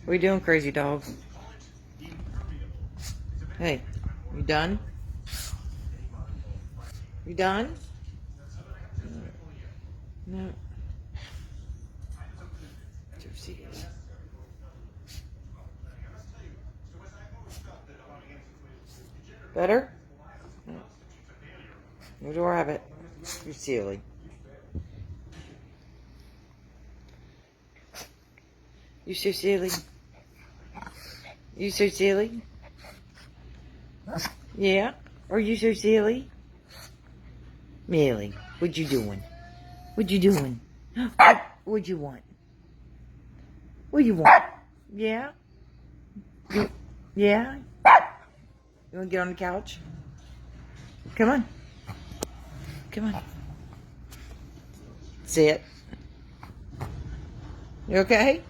What are you doing, crazy dog? Hey, you done? You done? No. Better? Where do I have it? You're silly. You so silly. You so silly? Yeah? Are you so silly? Millie, what you doing? What you doing? What you want? What you want? Yeah? Yeah? You want to get on the couch? Come on. Come on. Sit. You okay?